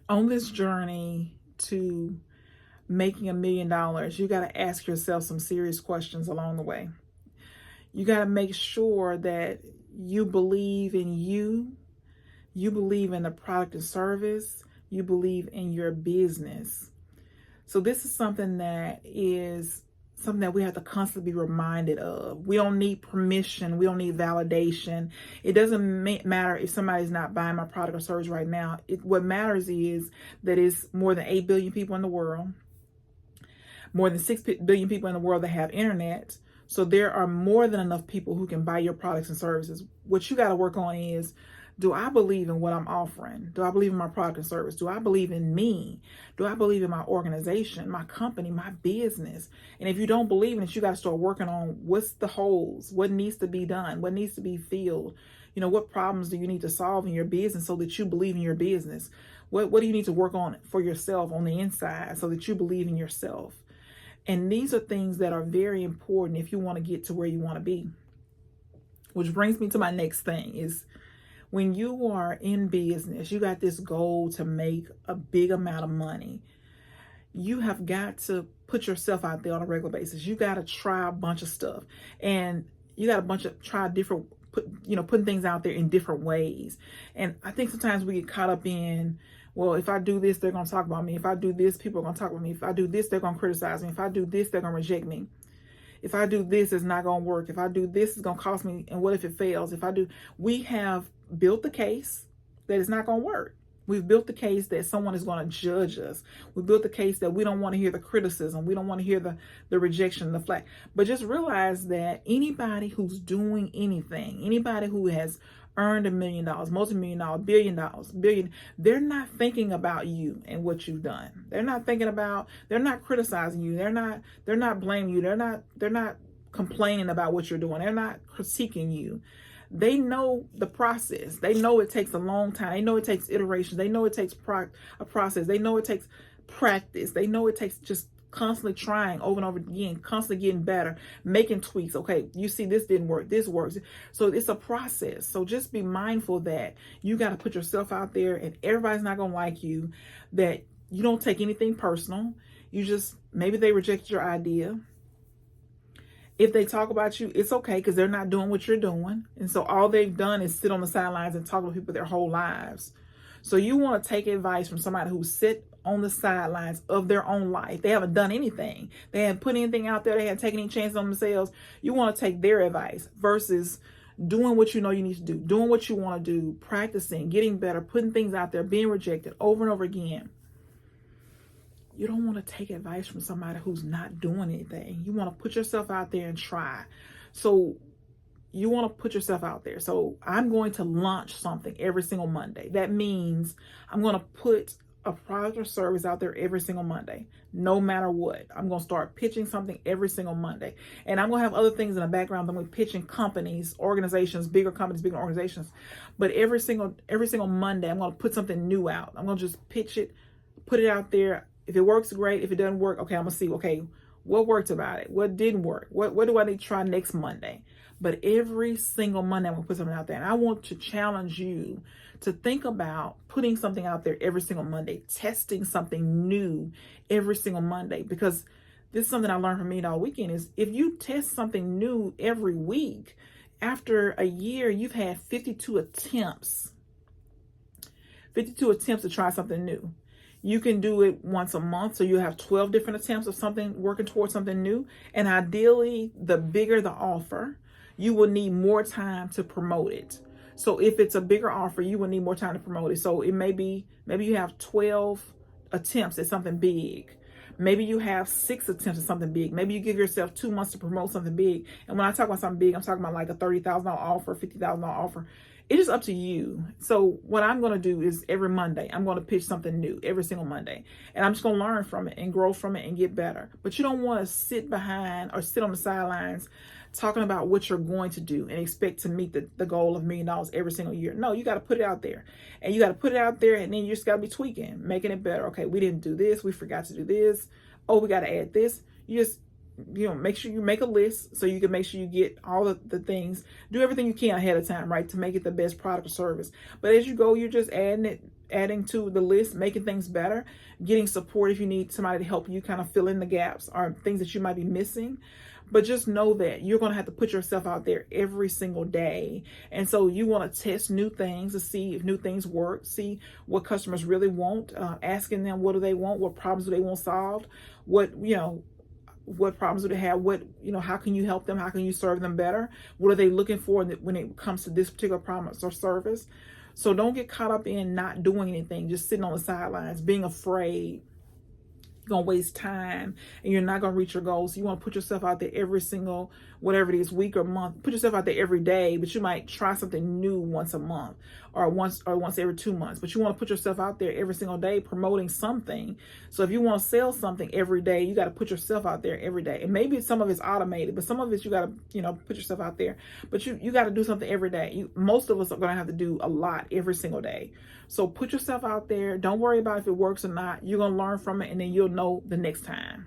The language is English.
On this journey to making $1 million, you got to ask yourself some serious questions along the way. You got to make sure that you believe in you believe in the product and service, you believe in your business. So this is something that we have to constantly be reminded of. We don't need permission. We don't need validation. It doesn't matter if somebody's not buying my product or service right now. What matters is that it's more than 8 billion people in the world, more than 6 billion people in the world that have internet. So there are more than enough people who can buy your products and services. What you got to work on is, do I believe in what I'm offering? Do I believe in my product and service? Do I believe in me? Do I believe in my organization, my company, my business? And if you don't believe in it, you got to start working on what's the holes, what needs to be done, what needs to be filled. What problems do you need to solve in your business so that you believe in your business? What do you need to work on for yourself on the inside so that you believe in yourself? And these are things that are very important if you want to get to where you want to be. Which brings me to my next thing is, when you are in business, you got this goal to make a big amount of money. You have got to put yourself out there on a regular basis. You got to try a bunch of stuff, and you got try different, putting things out there in different ways. And I think sometimes we get caught up in, well, if I do this, they're going to talk about me. If I do this, people are going to talk about me. If I do this, they're going to criticize me. If I do this, they're going to reject me. If I do this, it's not going to work. If I do this, it's going to cost me. And what if it fails? We have built the case that it's not going to work. We've built the case that someone is going to judge us. We built the case that we don't want to hear the criticism. We don't want to hear the rejection, the flack. But just realize that anybody who's doing anything, anybody who has earned $1 million, multi-million-dollar, billion, they're not thinking about you and what you've done. They're not criticizing you. They're not blaming you. They're not complaining about what you're doing. They're not critiquing you. They know the process. They know it takes a long time. They know it takes iteration. They know it takes a process. They know it takes practice. They know it takes just constantly trying over and over again, constantly getting better, making tweaks. Okay, you see this didn't work, this works. So it's a process. So just be mindful that you got to put yourself out there, and everybody's not going to like you, that you don't take anything personal. Maybe they rejected your idea. If they talk about you, it's okay, because they're not doing what you're doing. And so all they've done is sit on the sidelines and talk to people their whole lives. So you want to take advice from somebody who sit on the sidelines of their own life. They haven't done anything. They haven't put anything out there. They haven't taken any chances on themselves. You want to take their advice versus doing what you know you need to do, doing what you want to do, practicing, getting better, putting things out there, being rejected over and over again. You don't want to take advice from somebody who's not doing anything. You want to put yourself out there and try. So you want to put yourself out there. So I'm going to launch something every single Monday. That means I'm going to put a product or service out there every single Monday, no matter what. I'm going to start pitching something every single Monday. And I'm going to have other things in the background. I'm going to be pitching companies, organizations, bigger companies, bigger organizations. But every single Monday, I'm going to put something new out. I'm going to just pitch it, put it out there. If it works, great. If it doesn't work, okay, I'm going to see, okay, what worked about it? What didn't work? What do I need to try next Monday? But every single Monday, I'm going to put something out there. And I want to challenge you to think about putting something out there every single Monday, testing something new every single Monday. Because this is something I learned from Millionaire Weekend is, if you test something new every week, after a year, you've had 52 attempts to try something new. You can do it once a month, so you have 12 different attempts of something, working towards something new. And ideally, the bigger the offer, you will need more time to promote it. So if it's a bigger offer, you will need more time to promote it. So it maybe you have 12 attempts at something big. Maybe you have 6 attempts at something big. Maybe you give yourself 2 months to promote something big. And when I talk about something big, I'm talking about like a $30,000 offer, $50,000 offer. It is up to you. So what I'm going to do is every Monday, I'm going to pitch something new every single Monday. And I'm just going to learn from it and grow from it and get better. But you don't want to sit behind or sit on the sidelines talking about what you're going to do and expect to meet the goal of $1 million every single year. No, you got to put it out there. And you got to put it out there, and then you just got to be tweaking, making it better. Okay, we didn't do this. We forgot to do this. Oh, we got to add this. You just, make sure you make a list so you can make sure you get all the things. Do everything you can ahead of time, right, to make it the best product or service. But as you go, you're just adding adding to the list, making things better, getting support if you need somebody to help you kind of fill in the gaps or things that you might be missing. But just know that you're going to have to put yourself out there every single day. And so you want to test new things to see if new things work, see what customers really want, asking them what do they want, what problems do they want solved, what problems do they have, how can you help them, how can you serve them better, what are they looking for when it comes to this particular product or service. So don't get caught up in not doing anything, just sitting on the sidelines, being afraid. You're going to waste time and you're not going to reach your goals. So you want to put yourself out there every single, whatever it is, week or month. Put yourself out there every day, but you might try something new once a month or once every 2 months. But you want to put yourself out there every single day promoting something. So if you want to sell something every day, you got to put yourself out there every day. And maybe some of it's automated, but some of it you got to, put yourself out there. But you got to do something every day. Most of us are going to have to do a lot every single day. So put yourself out there. Don't worry about if it works or not. You're going to learn from it and then you'll know the next time.